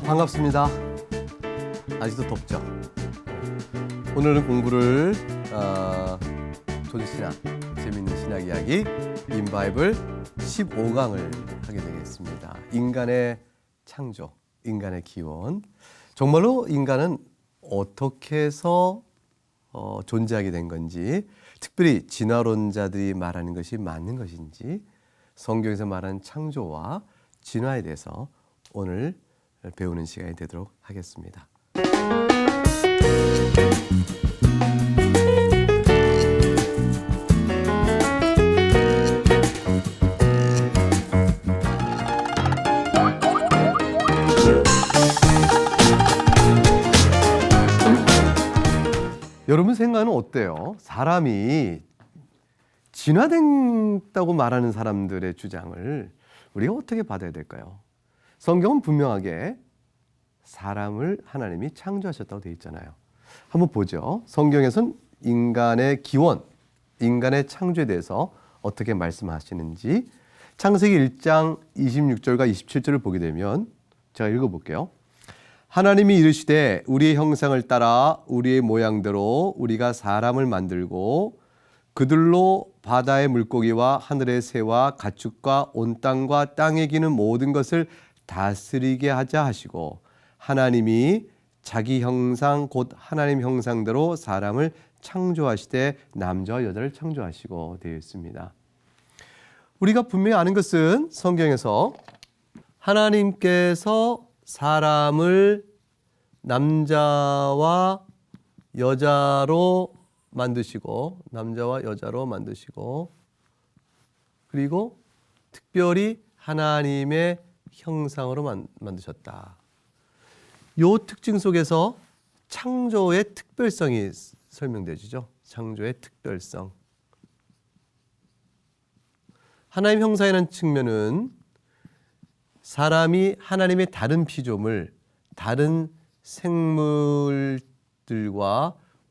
반갑습니다. 아직도 덥죠? 오늘은 공부를 존신학, 재미있는 신학 이야기 인바이블 15강을 하게 되겠습니다. 인간의 창조, 인간의 기원. 정말로 인간은 어떻게 해서 존재하게 된 건지, 특별히 진화론자들이 말하는 것이 맞는 것인지, 성경에서 말하는 창조와 진화에 대해서 오늘 배우는 시간이 되도록 하겠습니다. 여러분 생각은 어때요? 사람이 진화됐다고 말하는 사람들의 주장을 우리가 어떻게 받아야 될까요? 성경은 분명하게 사람을 하나님이 창조하셨다고 되어 있잖아요. 한번 보죠. 성경에서는 인간의 기원, 인간의 창조에 대해서 어떻게 말씀하시는지 창세기 1장 26절과 27절을 보게 되면 제가 읽어볼게요. 하나님이 이르시되 우리의 형상을 따라 우리의 모양대로 우리가 사람을 만들고 그들로 바다의 물고기와 하늘의 새와 가축과 온 땅과 땅에 기는 모든 것을 다스리게 하자 하시고 하나님이 자기 형상 곧 하나님 형상대로 사람을 창조하시되 남자와 여자를 창조하시고 되어 있습니다. 우리가 분명히 아는 것은 성경에서 하나님께서 사람을 남자와 여자로 만드시고 그리고 특별히 하나님의 형상으로 만드셨다. 이 특징 속에서 창조의 특별성이 설명되죠. 창조의 특별성. 하나님 형상이라는 측면은 사람이 하나님의 다른 피조물, 다른 생물들과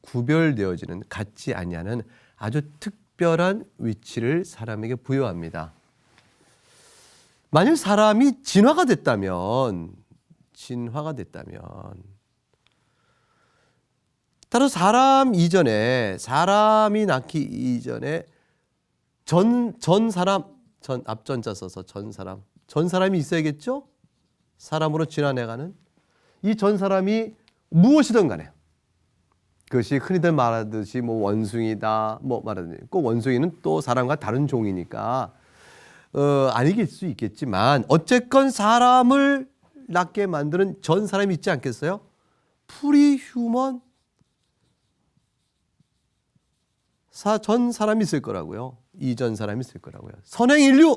구별되어지는, 같지 아니하는 아주 특별한 위치를 사람에게 부여합니다. 만일 사람이 진화가 됐다면 따로 사람이 낳기 이전에 앞전자 써서 전 사람이 있어야겠죠? 사람으로 진화해가는 이 전 사람이 무엇이든 간에 그것이 흔히들 말하듯이 원숭이다 말하듯이 꼭 원숭이는 또 사람과 다른 종이니까 아니길 수 있겠지만 어쨌건 사람을 낳게 만드는 전 사람이 있지 않겠어요? 프리휴먼 전 사람이 있을 거라고요. 이전 사람이 있을 거라고요. 선행 인류.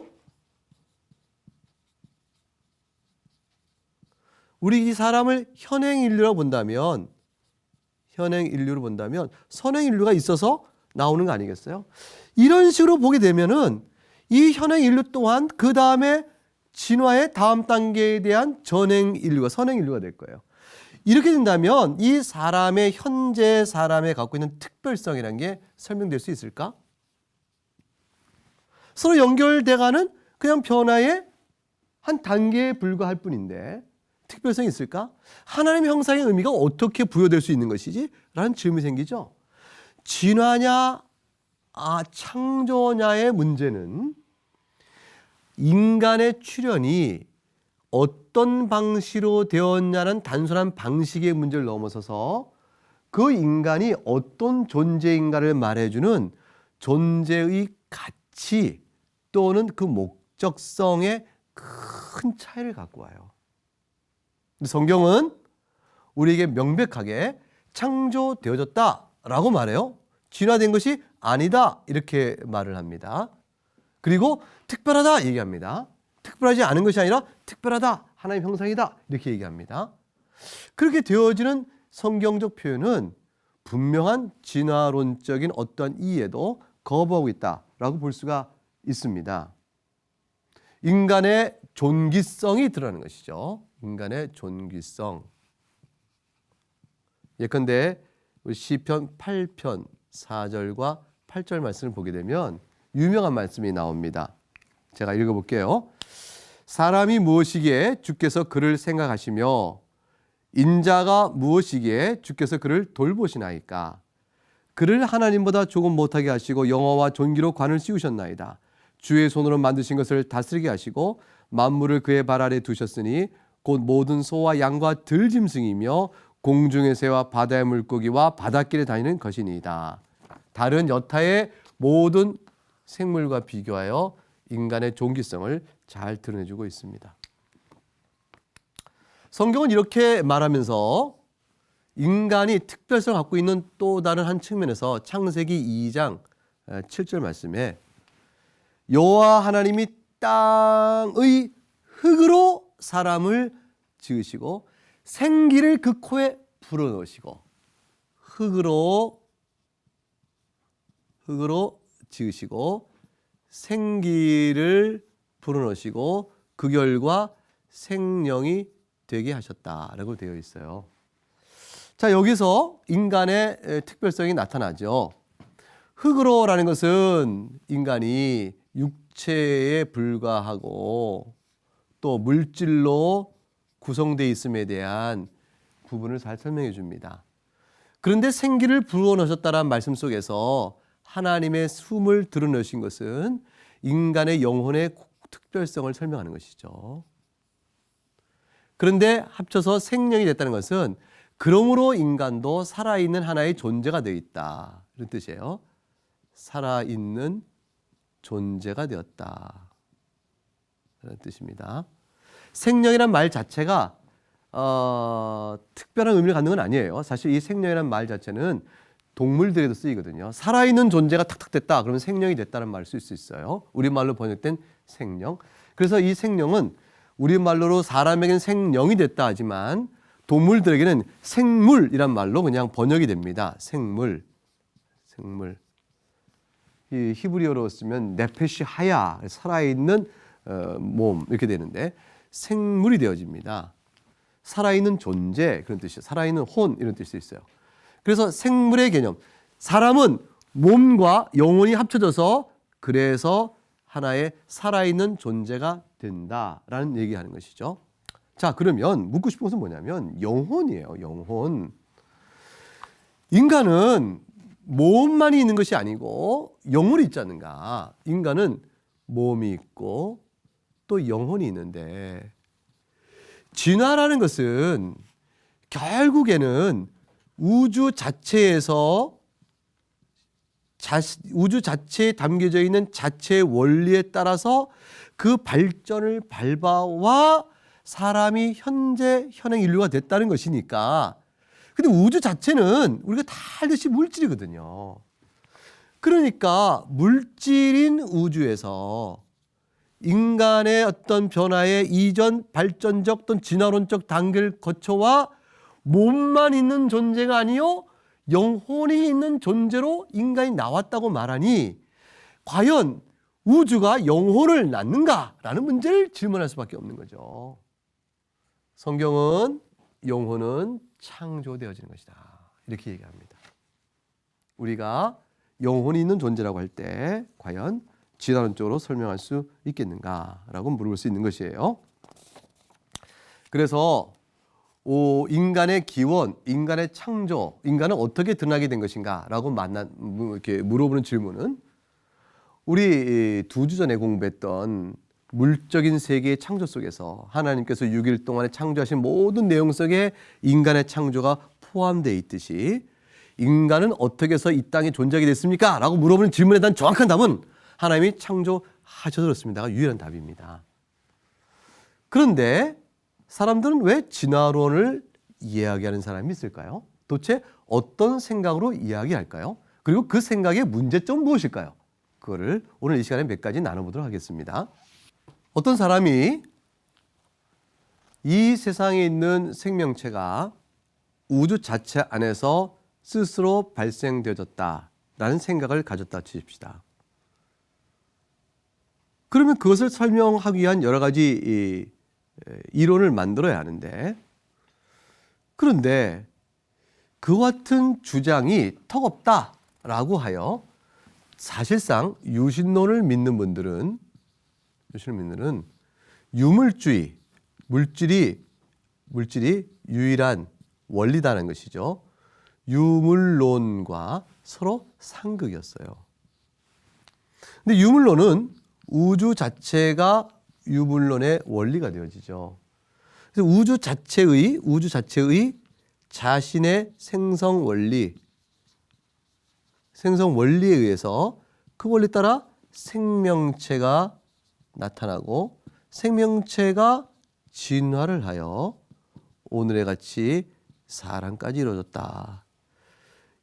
우리 이 사람을 현행 인류로 본다면 선행 인류가 있어서 나오는 거 아니겠어요? 이런 식으로 보게 되면은 이 현행 인류 또한 그 다음에 진화의 다음 단계에 대한 선행 인류가 될 거예요. 이렇게 된다면 이 현재 사람의 갖고 있는 특별성이라는 게 설명될 수 있을까? 서로 연결돼가는 그냥 변화의 한 단계에 불과할 뿐인데 특별성이 있을까? 하나님의 형상의 의미가 어떻게 부여될 수 있는 것이지? 라는 질문이 생기죠. 진화냐 창조냐의 문제는 인간의 출현이 어떤 방식으로 되었냐는 단순한 방식의 문제를 넘어서서 그 인간이 어떤 존재인가를 말해주는 존재의 가치 또는 그 목적성에 큰 차이를 갖고 와요. 성경은 우리에게 명백하게 창조되어졌다라고 말해요. 진화된 것이 아니다 이렇게 말을 합니다. 그리고 특별하다 얘기합니다. 특별하지 않은 것이 아니라 특별하다, 하나님의 형상이다 이렇게 얘기합니다. 그렇게 되어지는 성경적 표현은 분명한 진화론적인 어떠한 이해도 거부하고 있다라고 볼 수가 있습니다. 인간의 존귀성이 드러나는 것이죠. 인간의 존귀성. 예컨대 시편 8편 4절과 8절 말씀을 보게 되면 유명한 말씀이 나옵니다. 제가 읽어볼게요. 사람이 무엇이기에 주께서 그를 생각하시며 인자가 무엇이기에 주께서 그를 돌보시나이까. 그를 하나님보다 조금 못하게 하시고 영화와 존귀로 관을 씌우셨나이다. 주의 손으로 만드신 것을 다스리게 하시고 만물을 그의 발 아래 두셨으니 곧 모든 소와 양과 들짐승이며 공중의 새와 바다의 물고기와 바닷길에 다니는 것이니이다. 다른 여타의 모든 생물과 비교하여 인간의 존귀성을 잘 드러내주고 있습니다. 성경은 이렇게 말하면서 인간이 특별성을 갖고 있는 또 다른 한 측면에서 창세기 2장 7절 말씀에 여호와 하나님이 땅의 흙으로 사람을 지으시고 생기를 그 코에 불어넣으시고 흙으로 지으시고 생기를 불어넣으시고 그 결과 생명이 되게 하셨다라고 되어 있어요. 자, 여기서 인간의 특별성이 나타나죠. 흙으로라는 것은 인간이 육체에 불과하고 또 물질로 구성되어 있음에 대한 부분을 잘 설명해 줍니다. 그런데 생기를 불어넣으셨다는 말씀 속에서 하나님의 숨을 드러내신 것은 인간의 영혼의 특별성을 설명하는 것이죠. 그런데 합쳐서 생명이 됐다는 것은 그러므로 인간도 살아있는 하나의 존재가 되어 있다. 이런 뜻이에요. 살아있는 존재가 되었다. 그런 뜻입니다. 생명이란 말 자체가 특별한 의미를 갖는 건 아니에요. 사실 이 생명이란 말 자체는 동물들에도 쓰이거든요. 살아있는 존재가 탁탁 됐다. 그러면 생명이 됐다는 말을 쓸 수 있어요. 우리말로 번역된 생명. 그래서 이 생명은 우리말로 사람에게는 생명이 됐다 하지만 동물들에게는 생물이란 말로 그냥 번역이 됩니다. 생물. 이 히브리어로 쓰면 네페시 하야, 살아있는 몸 이렇게 되는데 생물이 되어집니다. 살아있는 존재 그런 뜻이에요. 살아있는 혼 이런 뜻이 있어요. 그래서 생물의 개념. 사람은 몸과 영혼이 합쳐져서 그래서 하나의 살아있는 존재가 된다라는 얘기하는 것이죠. 자, 그러면 묻고 싶은 것은 뭐냐면 영혼이에요. 영혼. 인간은 몸만이 있는 것이 아니고 영혼이 있지 않는가. 인간은 몸이 있고 또 영혼이 있는데 진화라는 것은 결국에는 우주 자체에서 우주 자체에 담겨져 있는 자체의 원리에 따라서 그 발전을 밟아와 사람이 현재 현행 인류가 됐다는 것이니까. 근데 우주 자체는 우리가 다 알듯이 물질이거든요. 그러니까 물질인 우주에서 인간의 어떤 변화의 이전 발전적 또는 진화론적 단계를 거쳐와 몸만 있는 존재가 아니요 영혼이 있는 존재로 인간이 나왔다고 말하니 과연 우주가 영혼을 낳는가라는 문제를 질문할 수밖에 없는 거죠. 성경은 영혼은 창조되어지는 것이다. 이렇게 얘기합니다. 우리가 영혼이 있는 존재라고 할 때 과연 진화론적으로 설명할 수 있겠는가라고 물어볼 수 있는 것이에요. 그래서 인간의 기원, 인간의 창조, 인간은 어떻게 드러나게 된 것인가라고 이렇게 물어보는 질문은 우리 2주 전에 공부했던 물적인 세계의 창조 속에서 하나님께서 6일 동안에 창조하신 모든 내용 속에 인간의 창조가 포함되어 있듯이 인간은 어떻게 해서 이 땅에 존재하게 됐습니까? 라고 물어보는 질문에 대한 정확한 답은 하나님이 창조하셔서 그렇습니다가 유일한 답입니다. 그런데 사람들은 왜 진화론을 이야기하는 사람이 있을까요? 도대체 어떤 생각으로 이야기할까요? 그리고 그 생각의 문제점은 무엇일까요? 그거를 오늘 이 시간에 몇 가지 나눠보도록 하겠습니다. 어떤 사람이 이 세상에 있는 생명체가 우주 자체 안에서 스스로 발생되어졌다라는 생각을 가졌다 치십시다. 그러면 그것을 설명하기 위한 여러 가지 이론을 만들어야 하는데, 그런데 그와 같은 주장이 턱없다라고 하여 사실상 유신론을 믿는 분들은 유물주의, 물질이 유일한 원리다는 것이죠. 유물론과 서로 상극이었어요. 근데 유물론은 우주 자체가 유물론의 원리가 되어지죠. 그래서 우주 자체의 자신의 생성 원리에 의해서 그 원리에 따라 생명체가 나타나고 생명체가 진화를 하여 오늘의 같이 사람까지 이루어졌다.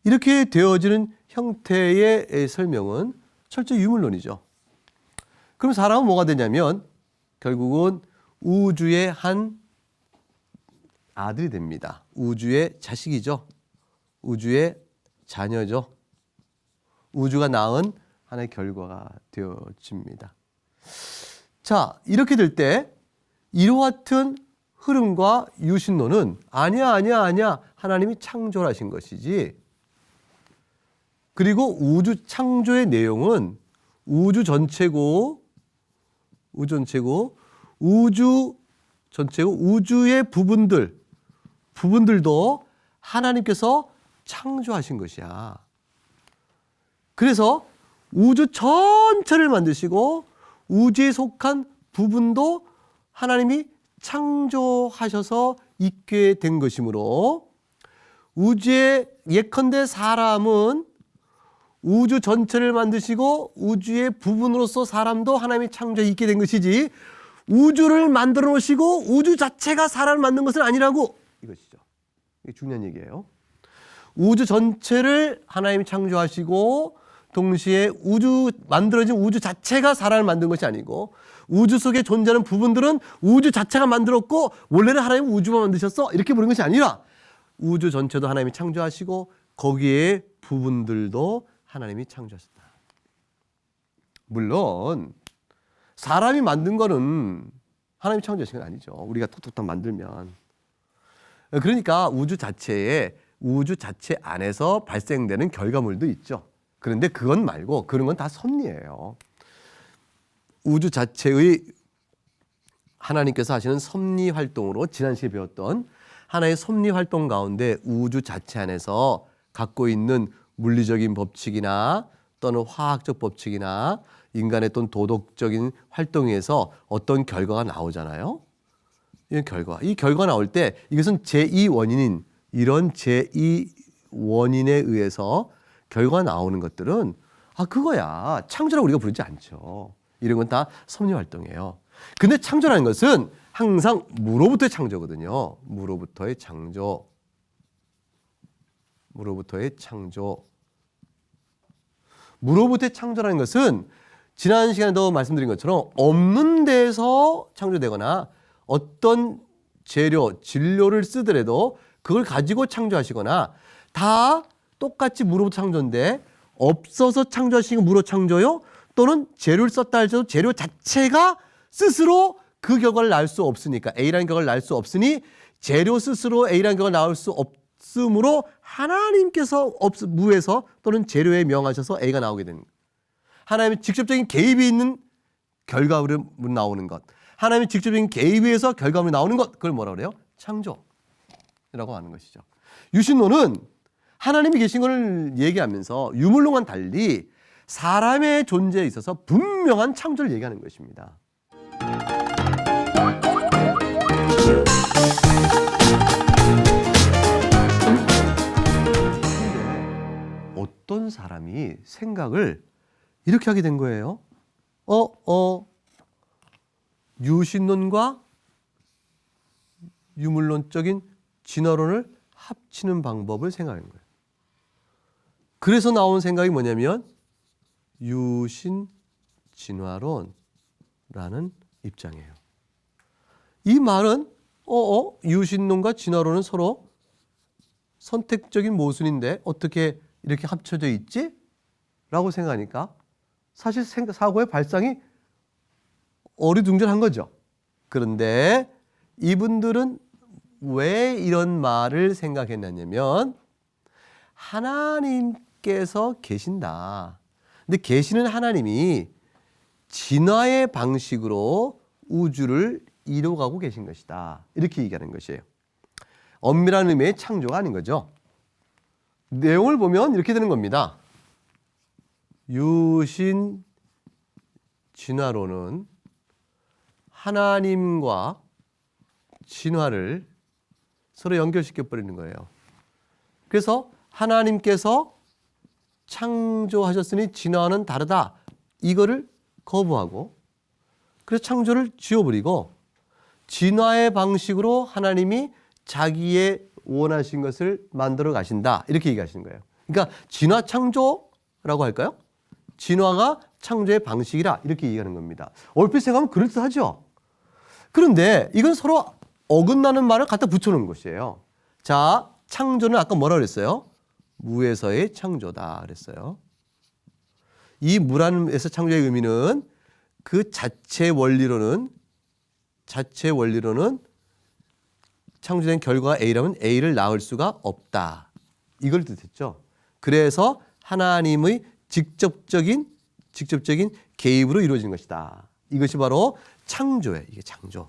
이렇게 되어지는 형태의 설명은 철저히 유물론이죠. 그럼 사람은 뭐가 되냐면 결국은 우주의 한 아들이 됩니다. 우주의 자식이죠. 우주의 자녀죠. 우주가 낳은 하나의 결과가 되어집니다. 자, 이렇게 될 때 이와 같은 흐름과 유신론은 아니야. 하나님이 창조하신 것이지. 그리고 우주 창조의 내용은 우주 전체고 우주의 부분들도 하나님께서 창조하신 것이야. 그래서 우주 전체를 만드시고 우주에 속한 부분도 하나님이 창조하셔서 있게 된 것이므로 우주의 예컨대 사람은 우주 전체를 만드시고 우주의 부분으로서 사람도 하나님이 창조해 있게 된 것이지 우주를 만들어 놓으시고 우주 자체가 사람을 만든 것은 아니라고, 이것이죠. 이게 중요한 얘기예요. 우주 전체를 하나님이 창조하시고 동시에 만들어진 우주 자체가 사람을 만든 것이 아니고 우주 속에 존재하는 부분들은 우주 자체가 만들었고 원래는 하나님은 우주만 만드셨어 이렇게 보는 것이 아니라 우주 전체도 하나님이 창조하시고 거기에 부분들도 하나님이 창조하셨다. 물론 사람이 만든 거는 하나님이 창조하신 건 아니죠. 우리가 톡톡톡 만들면. 그러니까 우주 자체 안에서 발생되는 결과물도 있죠. 그런데 그건 말고 그런 건 다 섭리예요. 우주 자체의 하나님께서 하시는 섭리 활동으로 지난 시간에 배웠던 하나의 섭리 활동 가운데 우주 자체 안에서 갖고 있는 물리적인 법칙이나 또는 화학적 법칙이나 인간의 또는 도덕적인 활동에서 어떤 결과가 나오잖아요. 이 결과 나올 때 이것은 제2원인인 이런 제2원인에 의해서 결과가 나오는 것들은 그거야. 창조라고 우리가 부르지 않죠. 이런 건 다 섭리 활동이에요. 근데 창조라는 것은 항상 무로부터의 창조거든요. 무로부터의 창조라는 것은 지난 시간에도 말씀드린 것처럼 없는 데서 창조되거나 어떤 진료를 쓰더라도 그걸 가지고 창조하시거나 다 똑같이 무로부터 창조인데 없어서 창조하시는 무로 창조요? 또는 재료를 썼다 할지라도 재료 자체가 스스로 그 결과를 낳을 수 없으니까 A라는 결과를 낳을 수 없으니 재료 스스로 A라는 결과를 낳을 수 없으므로 하나님께서 무에서 또는 재료에 명하셔서 A가 나오게 되는 것. 하나님의 직접적인 개입이 있는 결과물이 나오는 것. 하나님의 직접적인 개입에 의해서 결과물이 나오는 것. 그걸 뭐라고 그래요? 창조라고 하는 것이죠. 유신론은 하나님이 계신 것을 얘기하면서 유물론과는 달리 사람의 존재에 있어서 분명한 창조를 얘기하는 것입니다. 어떤 사람이 생각을 이렇게 하게 된 거예요. 유신론과 유물론적인 진화론을 합치는 방법을 생각한 거예요. 그래서 나온 생각이 뭐냐면 유신진화론라는 입장이에요. 이 말은 유신론과 진화론은 서로 선택적인 모순인데 어떻게 이렇게 합쳐져 있지? 라고 생각하니까 사실 사고의 발상이 어리둥절한 거죠. 그런데 이분들은 왜 이런 말을 생각했냐면 하나님께서 계신다. 근데 계시는 하나님이 진화의 방식으로 우주를 이뤄가고 계신 것이다. 이렇게 얘기하는 것이에요. 엄밀한 의미의 창조가 아닌 거죠. 내용을 보면 이렇게 되는 겁니다. 유신 진화론은 하나님과 진화를 서로 연결시켜 버리는 거예요. 그래서 하나님께서 창조하셨으니 진화는 다르다. 이거를 거부하고 그래서 창조를 지워버리고 진화의 방식으로 하나님이 자기의 원하신 것을 만들어 가신다. 이렇게 얘기하시는 거예요. 그러니까 진화 창조라고 할까요? 진화가 창조의 방식이라 이렇게 얘기하는 겁니다. 얼핏 생각하면 그럴듯하죠. 그런데 이건 서로 어긋나는 말을 갖다 붙여놓은 것이에요. 자, 창조는 아까 뭐라 그랬어요? 무에서의 창조다 그랬어요. 이 무라는에서 창조의 의미는 그 자체 원리로는 창조된 결과가 A라면 A를 낳을 수가 없다. 이걸 뜻했죠. 그래서 하나님의 직접적인 개입으로 이루어진 것이다. 이것이 바로 창조예요. 이게 창조.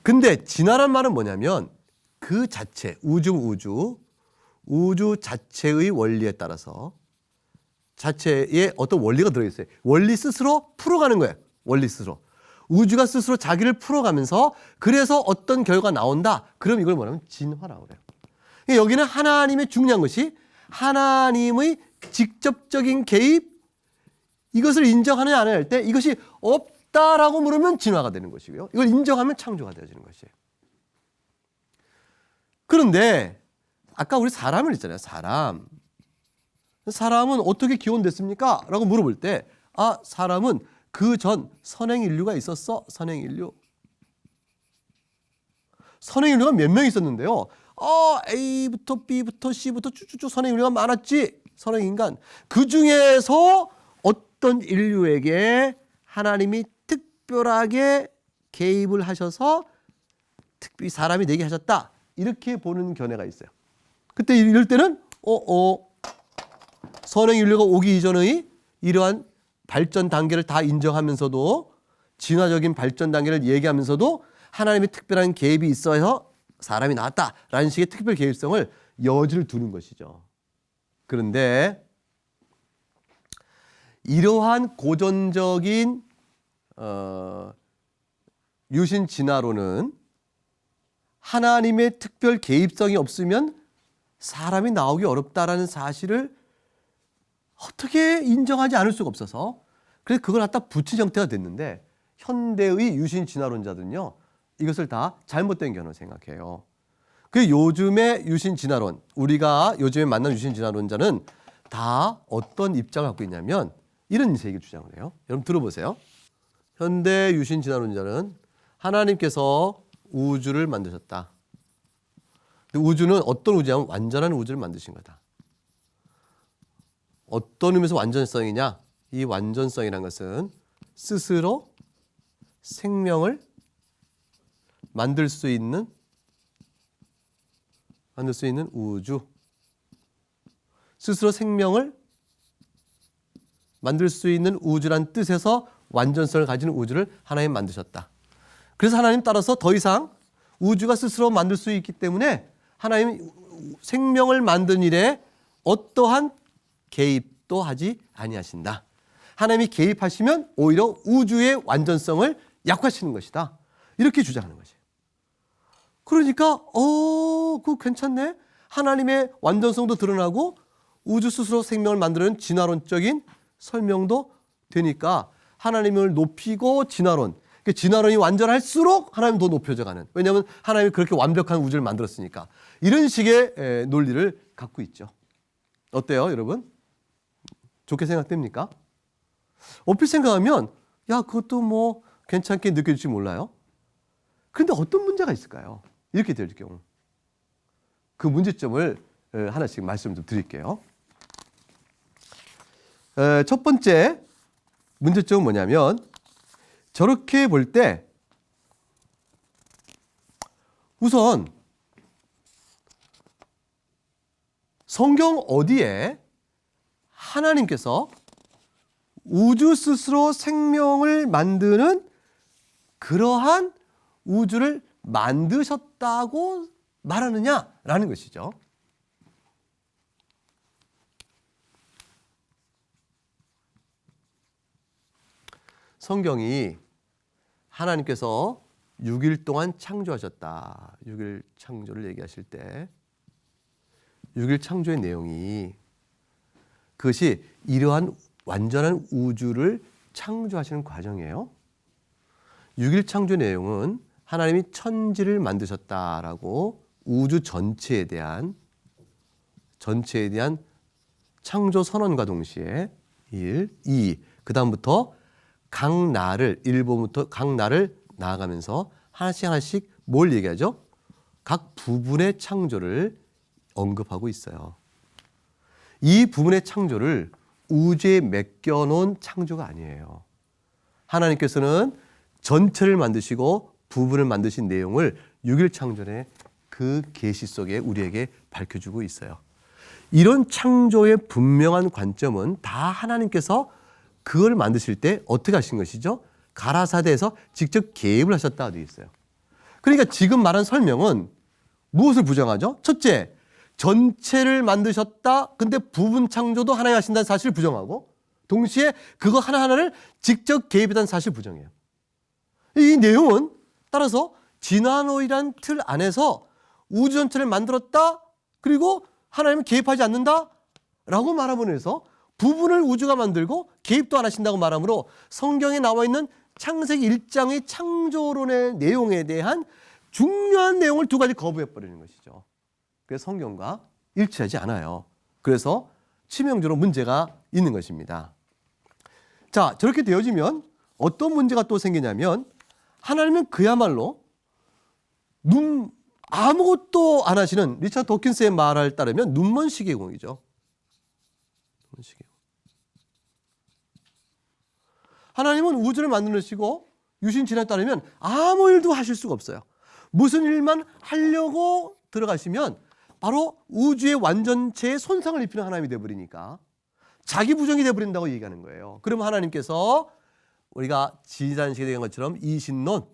근데 진화란 말은 뭐냐면 그 자체, 우주 자체의 원리에 따라서 자체에 어떤 원리가 들어있어요. 원리 스스로 풀어가는 거예요. 원리 스스로. 우주가 스스로 자기를 풀어가면서 그래서 어떤 결과가 나온다. 그럼 이걸 뭐냐면 진화라고 그래요. 여기는 하나님의 중요한 것이 하나님의 직접적인 개입 이것을 인정하느냐 안 할 때 이것이 없다라고 물으면 진화가 되는 것이고요. 이걸 인정하면 창조가 되어지는 것이에요. 그런데 아까 우리 사람을 했잖아요. 사람은 어떻게 기원됐습니까? 라고 물어볼 때 사람은 그 전 선행인류가 있었어. 선행인류가 몇 명 있었는데요. A부터 B부터 C부터 쭉쭉쭉 선행인류가 많았지. 선행인간. 그 중에서 어떤 인류에게 하나님이 특별하게 개입을 하셔서 특별히 사람이 되게 하셨다. 이렇게 보는 견해가 있어요. 그때 이럴 때는 선행인류가 오기 이전의 이러한 발전 단계를 다 인정하면서도 진화적인 발전 단계를 얘기하면서도 하나님의 특별한 개입이 있어서 사람이 나왔다라는 식의 특별 개입성을 여지를 두는 것이죠. 그런데 이러한 고전적인 유신 진화론은 하나님의 특별 개입성이 없으면 사람이 나오기 어렵다라는 사실을 어떻게 인정하지 않을 수가 없어서 그래서 그걸 갖다 붙인 형태가 됐는데 현대의 유신 진화론자들은요 이것을 다 잘못된 견해로 생각해요. 그 요즘의 유신 진화론, 우리가 요즘에 만난 유신 진화론자는 다 어떤 입장을 갖고 있냐면 이런 얘기를 주장을 해요. 여러분 들어보세요. 현대 유신 진화론자는 하나님께서 우주를 만드셨다. 근데 우주는 어떤 우주냐면 완전한 우주를 만드신 거다. 어떤 의미에서 완전성이냐? 이 완전성이라는 것은 스스로 생명을 만들 수 있는 우주. 스스로 생명을 만들 수 있는 우주란 뜻에서 완전성을 가지는 우주를 하나님 만드셨다. 그래서 하나님 따라서 더 이상 우주가 스스로 만들 수 있기 때문에 하나님 생명을 만든 일에 어떠한 개입도 하지 아니하신다. 하나님이 개입하시면 오히려 우주의 완전성을 약화시키는 것이다. 이렇게 주장하는 것이에요. 그러니까 그거 괜찮네. 하나님의 완전성도 드러나고 우주 스스로 생명을 만드는 진화론적인 설명도 되니까 하나님을 높이고 진화론. 진화론이 완전할수록 하나님 더 높여져 가는. 왜냐하면 하나님이 그렇게 완벽한 우주를 만들었으니까. 이런 식의 논리를 갖고 있죠. 어때요, 여러분? 좋게 생각됩니까? 얼핏 생각하면 그것도 뭐 괜찮게 느껴질지 몰라요. 그런데 어떤 문제가 있을까요? 이렇게 될 경우 그 문제점을 하나씩 말씀 좀 드릴게요. 첫 번째 문제점은 뭐냐면 저렇게 볼 때 우선 성경 어디에 하나님께서 우주 스스로 생명을 만드는 그러한 우주를 만드셨다고 말하느냐라는 것이죠. 성경이 하나님께서 6일 동안 창조하셨다. 6일 창조를 얘기하실 때 6일 창조의 내용이 그것이 이러한 완전한 우주를 창조하시는 과정이에요. 6일 창조 내용은 하나님이 천지를 만드셨다라고 우주 전체에 대한 창조 선언과 동시에 1, 2, 그 다음부터 각 날을 1부부터 각 날을 나아가면서 하나씩 뭘 얘기하죠? 각 부분의 창조를 언급하고 있어요. 이 부분의 창조를 우주에 맡겨놓은 창조가 아니에요. 하나님께서는 전체를 만드시고 부분을 만드신 내용을 6일 창조의 그 계시 속에 우리에게 밝혀주고 있어요. 이런 창조의 분명한 관점은 다 하나님께서 그걸 만드실 때 어떻게 하신 것이죠? 가라사대에서 직접 개입을 하셨다고 되어 있어요. 그러니까 지금 말한 설명은 무엇을 부정하죠? 첫째, 전체를 만드셨다. 근데 부분 창조도 하나님 하신다는 사실을 부정하고 동시에 그거 하나하나를 직접 개입했다는 사실을 부정해요. 이 내용은 따라서 진화론이란 틀 안에서 우주 전체를 만들었다. 그리고 하나님은 개입하지 않는다. 라고 말함으로해서 부분을 우주가 만들고 개입도 안 하신다고 말하므로 성경에 나와 있는 창세기 1장의 창조론의 내용에 대한 중요한 내용을 두 가지 거부해버리는 것이죠. 그래서 성경과 일치하지 않아요. 그래서 치명적으로 문제가 있는 것입니다. 자, 저렇게 되어지면 어떤 문제가 또 생기냐면 하나님은 그야말로 아무것도 안 하시는 리차드 도킨스의 말에 따르면 눈먼 시계공이죠. 하나님은 우주를 만드시고 유신 진화에 따르면 아무 일도 하실 수가 없어요. 무슨 일만 하려고 들어가시면 바로 우주의 완전체에 손상을 입히는 하나님이 되어버리니까 자기 부정이 되어버린다고 얘기하는 거예요. 그러면 하나님께서 우리가 지난 시간에 얘기한 것처럼 이신론,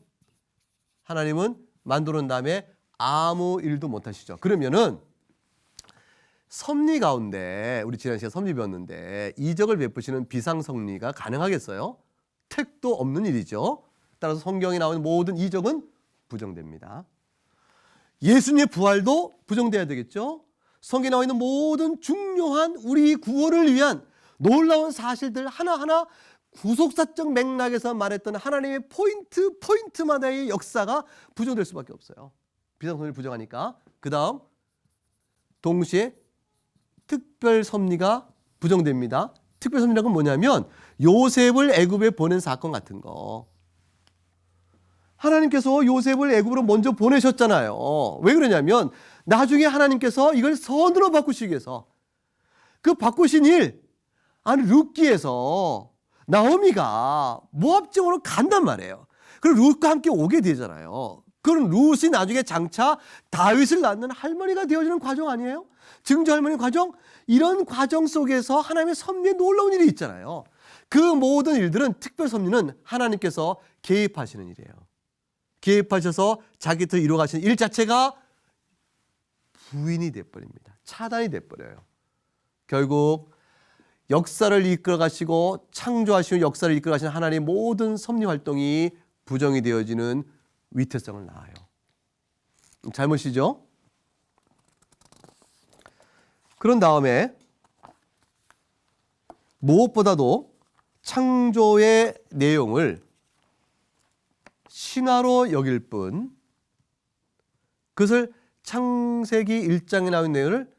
하나님은 만들어 놓은 다음에 아무 일도 못 하시죠. 그러면은 섭리 가운데 우리 지난 시간에 섭리 배웠는데 이적을 베푸시는 비상섭리가 가능하겠어요? 택도 없는 일이죠. 따라서 성경에 나오는 모든 이적은 부정됩니다. 예수님의 부활도 부정돼야 되겠죠. 성경에 나와 있는 모든 중요한 우리 구원을 위한 놀라운 사실들 하나하나 구속사적 맥락에서 말했던 하나님의 포인트마다의 역사가 부정될 수밖에 없어요. 비상섭리를 부정하니까. 그 다음 동시에 특별섭리가 부정됩니다. 특별섭리라는 건 뭐냐면 요셉을 애굽에 보낸 사건 같은 거. 하나님께서 요셉을 애굽으로 먼저 보내셨잖아요. 왜 그러냐면 나중에 하나님께서 이걸 선으로 바꾸시기 위해서 그 바꾸신 일, 아니 룻기에서 나오미가 모압 지역으로 간단 말이에요. 그리고 룻과 함께 오게 되잖아요. 그럼 룻이 나중에 장차 다윗을 낳는 할머니가 되어지는 과정 아니에요? 증조 할머니 과정? 이런 과정 속에서 하나님의 섭리에 놀라운 일이 있잖아요. 그 모든 일들은 특별 섭리는 하나님께서 개입하시는 일이에요. 개입하셔서 자기 뜻을 이루어가시는 일 자체가 부인이 돼버립니다. 차단이 돼버려요. 결국 역사를 이끌어가시고 창조하시는 역사를 이끌어가시는 하나님의 모든 섭리 활동이 부정이 되어지는 위태성을 낳아요. 잘못이죠? 그런 다음에 무엇보다도 창조의 내용을 신화로 여길 뿐 그것을 창세기 1장에 나온 내용을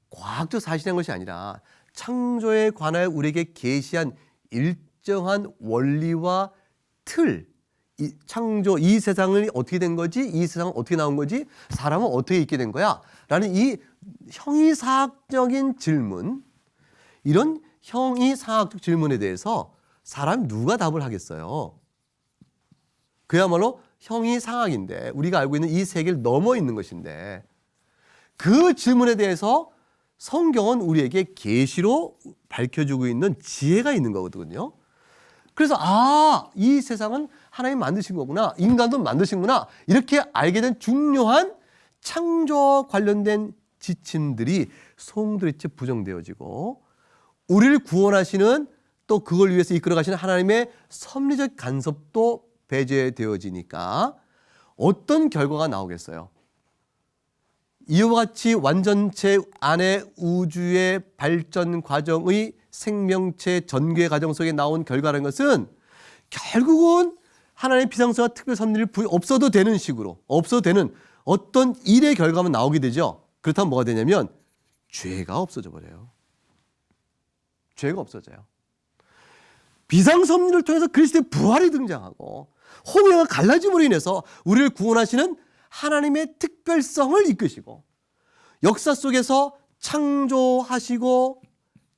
과학적 사실인 것이 아니라 창조에 관하여 우리에게 계시한 일정한 원리와 틀, 이 창조, 이 세상이 어떻게 된 거지? 이 세상은 어떻게 나온 거지? 사람은 어떻게 있게 된 거야? 라는 이 형이상학적인 질문, 이런 형이상학적 질문에 대해서 사람 누가 답을 하겠어요? 그야말로 형이상학인데, 우리가 알고 있는 이 세계를 넘어 있는 것인데, 그 질문에 대해서 성경은 우리에게 계시로 밝혀주고 있는 지혜가 있는 거거든요. 그래서 이 세상은 하나님 만드신 거구나, 인간도 만드신구나, 이렇게 알게 된 중요한 창조와 관련된 지침들이 송두리째 부정되어지고, 우리를 구원하시는, 또 그걸 위해서 이끌어 가시는 하나님의 섭리적 간섭도 배제되어지니까 어떤 결과가 나오겠어요? 이와 같이 완전체 안에 우주의 발전 과정의 생명체 전개 과정 속에 나온 결과라는 것은 결국은 하나님의 비상성과 특별 섭리를 없어도 되는 식으로, 없어도 되는 어떤 일의 결과만 나오게 되죠. 그렇다면 뭐가 되냐면 죄가 없어져 버려요. 죄가 없어져요. 비상섭리를 통해서 그리스도의 부활이 등장하고 홍해가 갈라짐으로 인해서 우리를 구원하시는 하나님의 특별성을 이끄시고, 역사 속에서 창조하시고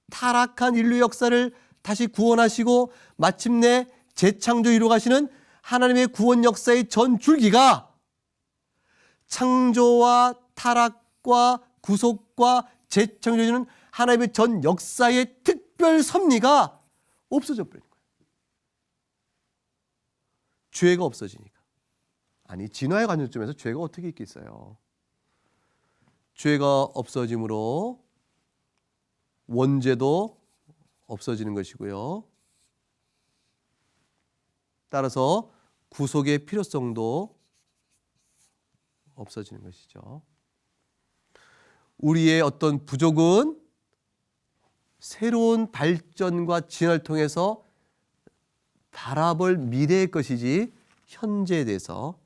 타락한 인류 역사를 다시 구원하시고 마침내 재창조 이루어가시는 하나님의 구원 역사의 전 줄기가 창조와 타락과 구속과 재창조해주는 하나님의 전 역사의 특별 섭리가 없어져 버리는 거예요. 죄가 없어지니까. 아니, 진화의 관점에서 죄가 어떻게 있겠어요? 죄가 없어짐으로 원죄도 없어지는 것이고요. 따라서 구속의 필요성도 없어지는 것이죠. 우리의 어떤 부족은 새로운 발전과 진화를 통해서 바라볼 미래의 것이지 현재에 대해서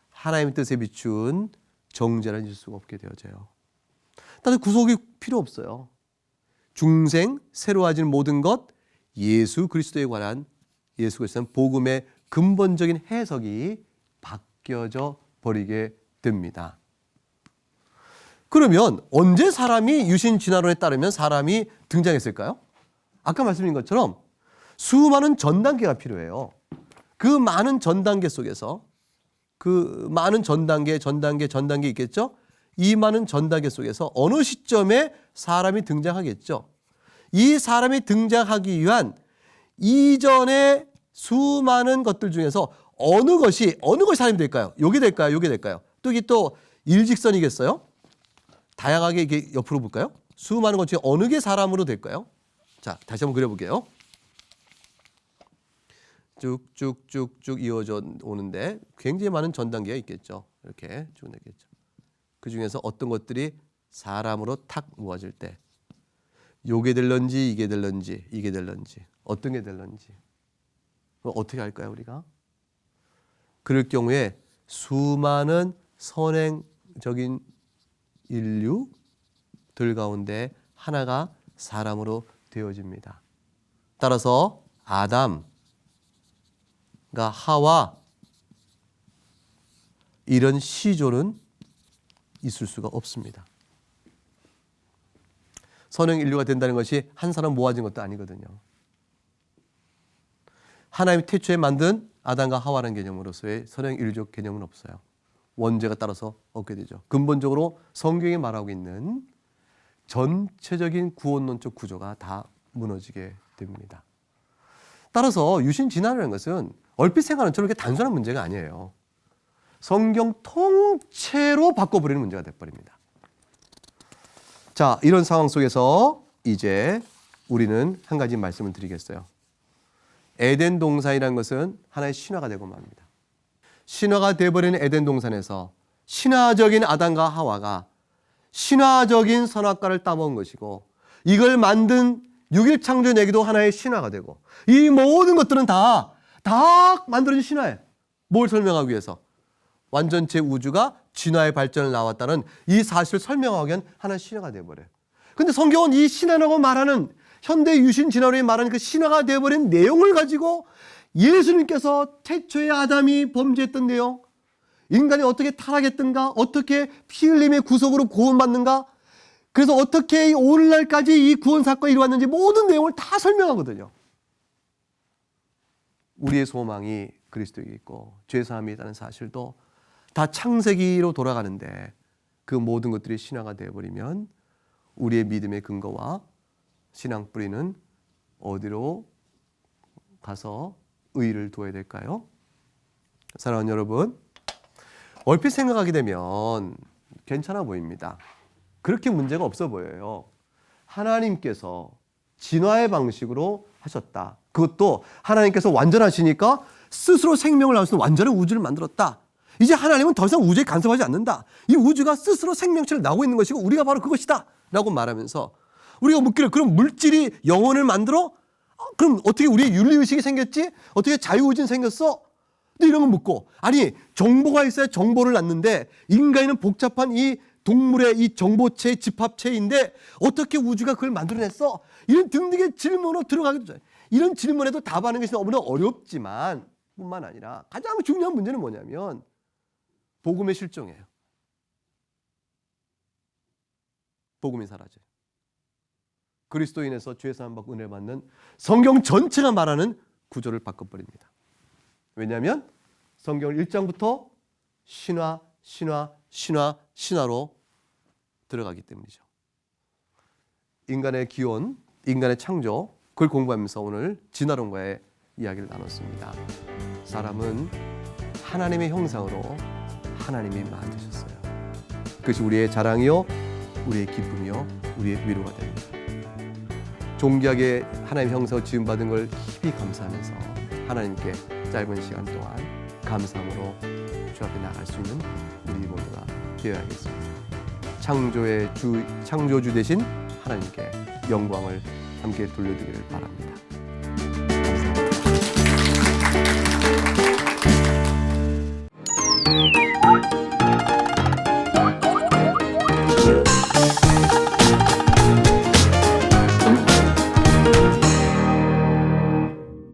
하나님의 뜻에 비춘 정죄를 잊을 수가 없게 되어져요. 따라서 구속이 필요 없어요. 중생, 새로워지는 모든 것, 예수 그리스도에 관한, 예수 그리스도는 복음의 근본적인 해석이 바뀌어져 버리게 됩니다. 그러면 언제 사람이 유신 진화론에 따르면 사람이 등장했을까요? 아까 말씀드린 것처럼 수많은 전 단계가 필요해요. 그 많은 전 단계 속에서, 그 많은 전 단계 있겠죠? 이 많은 전 단계 속에서 어느 시점에 사람이 등장하겠죠. 이 사람이 등장하기 위한 이전의 수많은 것들 중에서 어느 것이 사람이 될까요? 요게 될까요? 또 이게 또 일직선이겠어요? 다양하게 이게 옆으로 볼까요? 수많은 것 중에 어느 게 사람으로 될까요? 자, 다시 한번 그려볼게요. 쭉쭉쭉쭉 이어져 오는데 굉장히 많은 전 단계가 있겠죠. 이렇게 쭉 내겠죠. 그 중에서 어떤 것들이 사람으로 탁 모아질 때 요게 될런지 이게 될런지 어떤 게 될런지 어떻게 할까요, 우리가? 그럴 경우에 수많은 선행적인 인류들 가운데 하나가 사람으로 되어집니다. 따라서 아담과 하와, 이런 시조는 있을 수가 없습니다. 선행 인류가 된다는 것이 한 사람 모아진 것도 아니거든요. 하나님이 태초에 만든 아담과 하와라는 개념으로서의 선행 인류적 개념은 없어요. 원죄가 따라서 없게 되죠. 근본적으로 성경이 말하고 있는 전체적인 구원론적 구조가 다 무너지게 됩니다. 따라서 유신 진화라는 것은 얼핏 생각하는 저렇게 단순한 문제가 아니에요. 성경 통째로 바꿔버리는 문제가 돼버립니다. 자, 이런 상황 속에서 이제 우리는 한 가지 말씀을 드리겠어요. 에덴 동산이라는 것은 하나의 신화가 되고 맙니다. 신화가 되어버리는 에덴 동산에서 신화적인 아담과 하와가 신화적인 선악과를 따먹은 것이고, 이걸 만든 6일 창조 내기도 하나의 신화가 되고, 이 모든 것들은 다 만들어진 신화예요. 뭘 설명하기 위해서? 완전체 우주가 진화의 발전을 나왔다는 이 사실을 설명하기 위한 하나의 신화가 되어버려요. 근데 성경은 이 신화라고 말하는 현대 유신 진화론이 말하는 그 신화가 되어버린 내용을 가지고 예수님께서 태초에 아담이 범죄했던 내용, 인간이 어떻게 타락했던가, 어떻게 피 흘림의 구속으로 구원받는가, 그래서 어떻게 오늘날까지 이 구원 사건이 이루어왔는지 모든 내용을 다 설명하거든요. 우리의 소망이 그리스도에 있고 죄사함이 있다는 사실도 다 창세기로 돌아가는데, 그 모든 것들이 신화가 되어버리면 우리의 믿음의 근거와 신앙 뿌리는 어디로 가서 의의를 두어야 될까요? 사랑하는 여러분, 얼핏 생각하게 되면 괜찮아 보입니다. 그렇게 문제가 없어 보여요. 하나님께서 진화의 방식으로 하셨다. 그것도 하나님께서 완전하시니까 스스로 생명을 나올 수 있는 완전한 우주를 만들었다. 이제 하나님은 더 이상 우주에 간섭하지 않는다. 이 우주가 스스로 생명체를 나오고 있는 것이고 우리가 바로 그것이다 라고 말하면서, 우리가 묻기를 그럼 물질이 영혼을 만들어? 그럼 어떻게 우리의 윤리의식이 생겼지? 어떻게 자유의지는 생겼어? 근데 이런 거 묻고, 아니 정보가 있어야 정보를 낳는데 인간은 복잡한 이 동물의 이 정보체의 집합체인데 어떻게 우주가 그걸 만들어냈어? 이런 등등의 질문으로 들어가게 되죠. 이런 질문에도 답하는 것이 너무나 어렵지만 뿐만 아니라 가장 중요한 문제는 뭐냐면 복음의 실종이에요. 복음이 사라져요. 그리스도인에서 죄사함 받고 은혜 받는 성경 전체가 말하는 구조를 바꿔버립니다. 왜냐하면 성경을 1장부터 신화, 신화, 신화, 신화로 들어가기 때문이죠. 인간의 기원, 인간의 창조, 그걸 공부하면서 오늘 진화론과의 이야기를 나눴습니다. 사람은 하나님의 형상으로 하나님이 만드셨어요. 그것이 우리의 자랑이요, 우리의 기쁨이요, 우리의 위로가 됩니다. 존귀하게 하나님 형상으로 지음받은 걸 깊이 감사하면서 하나님께 짧은 시간 동안 감사함으로 주 앞에 나갈 수 있는 우리 모두가 되어야겠습니다. 창조주 되신 하나님께 영광을 함께 돌려드리기를 바랍니다. 감사합니다.